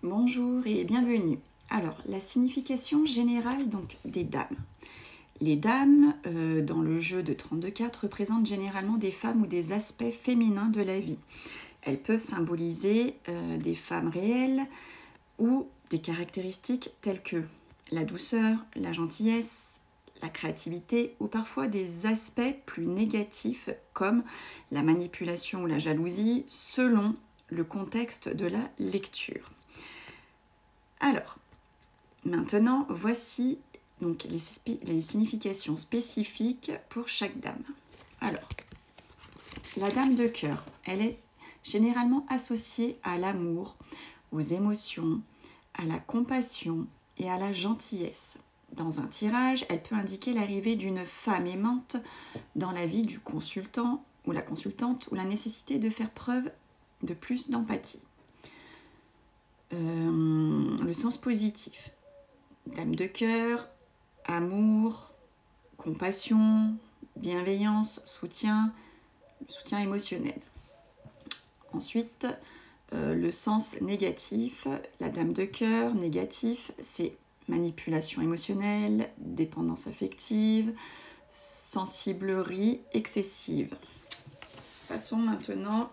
Bonjour et bienvenue. Alors, la signification générale donc des dames. Les dames, dans le jeu de 32 cartes, représentent généralement des femmes ou des aspects féminins de la vie. Elles peuvent symboliser des femmes réelles ou des caractéristiques telles que la douceur, la gentillesse, la créativité ou parfois des aspects plus négatifs comme la manipulation ou la jalousie selon le contexte de la lecture. Alors, maintenant, voici donc les significations spécifiques pour chaque dame. Alors, la dame de cœur, elle est généralement associée à l'amour, aux émotions, à la compassion et à la gentillesse. Dans un tirage, elle peut indiquer l'arrivée d'une femme aimante dans la vie du consultant ou la consultante ou la nécessité de faire preuve de plus d'empathie. Le sens positif. Dame de cœur, amour, compassion, bienveillance, soutien émotionnel. Ensuite, le sens négatif. La dame de cœur, négatif, c'est manipulation émotionnelle, dépendance affective, sensiblerie excessive. Passons maintenant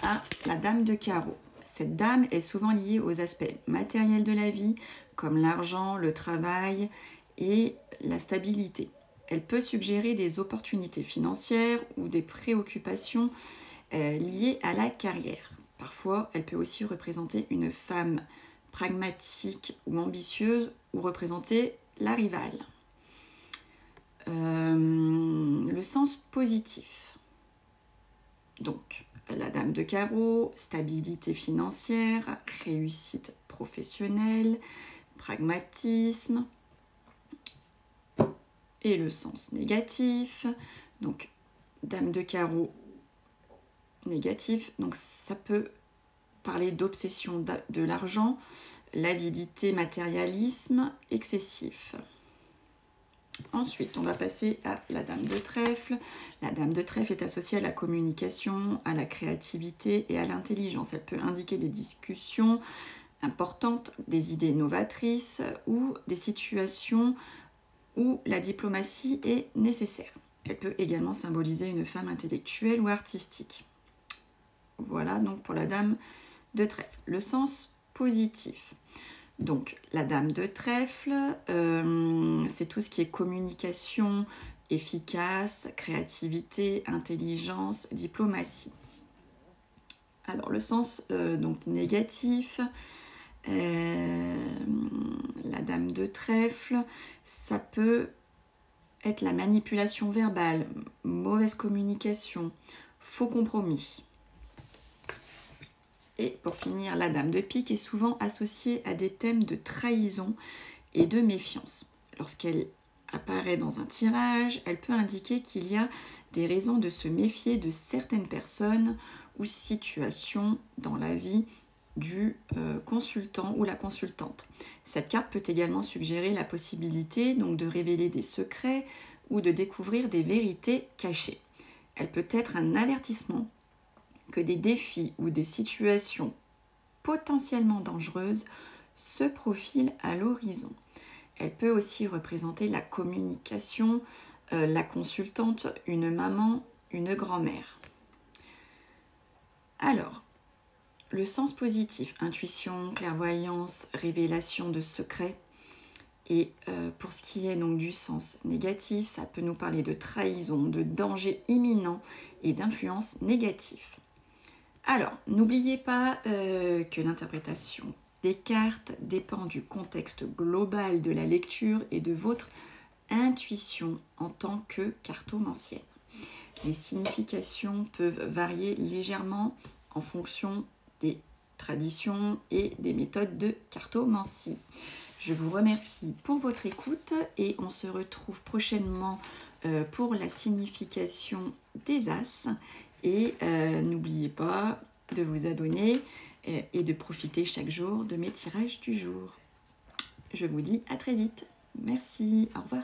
à la dame de carreau. Cette dame est souvent liée aux aspects matériels de la vie, comme l'argent, le travail et la stabilité. Elle peut suggérer des opportunités financières ou des préoccupations liées à la carrière. Parfois, elle peut aussi représenter une femme pragmatique ou ambitieuse ou représenter la rivale. Le sens positif. Donc, la dame de carreau, stabilité financière, réussite professionnelle, pragmatisme. Et le sens négatif, donc dame de carreau négatif, donc ça peut parler d'obsession de l'argent, l'avidité, matérialisme excessif. Ensuite, on va passer à la dame de trèfle. La dame de trèfle est associée à la communication, à la créativité et à l'intelligence. Elle peut indiquer des discussions importantes, des idées novatrices ou des situations où la diplomatie est nécessaire. Elle peut également symboliser une femme intellectuelle ou artistique. Voilà donc pour la dame de trèfle. Le sens positif. Donc, la dame de trèfle, c'est tout ce qui est communication efficace, créativité, intelligence, diplomatie. Alors, le sens donc négatif, la dame de trèfle, ça peut être la manipulation verbale, mauvaise communication, faux compromis. Et pour finir, la dame de pique est souvent associée à des thèmes de trahison et de méfiance. Lorsqu'elle apparaît dans un tirage, elle peut indiquer qu'il y a des raisons de se méfier de certaines personnes ou situations dans la vie du consultant ou la consultante. Cette carte peut également suggérer la possibilité donc de révéler des secrets ou de découvrir des vérités cachées. Elle peut être un avertissement que des défis ou des situations potentiellement dangereuses se profilent à l'horizon. Elle peut aussi représenter la communication, la consultante, une maman, une grand-mère. Alors, le sens positif, intuition, clairvoyance, révélation de secrets. Et pour ce qui est donc du sens négatif, ça peut nous parler de trahison, de danger imminent et d'influence négative. Alors, n'oubliez pas que l'interprétation des cartes dépend du contexte global de la lecture et de votre intuition en tant que cartomancienne. Les significations peuvent varier légèrement en fonction des traditions et des méthodes de cartomancie. Je vous remercie pour votre écoute et on se retrouve prochainement pour la signification des As. Et n'oubliez pas de vous abonner et de profiter chaque jour de mes tirages du jour. Je vous dis à très vite. Merci, au revoir.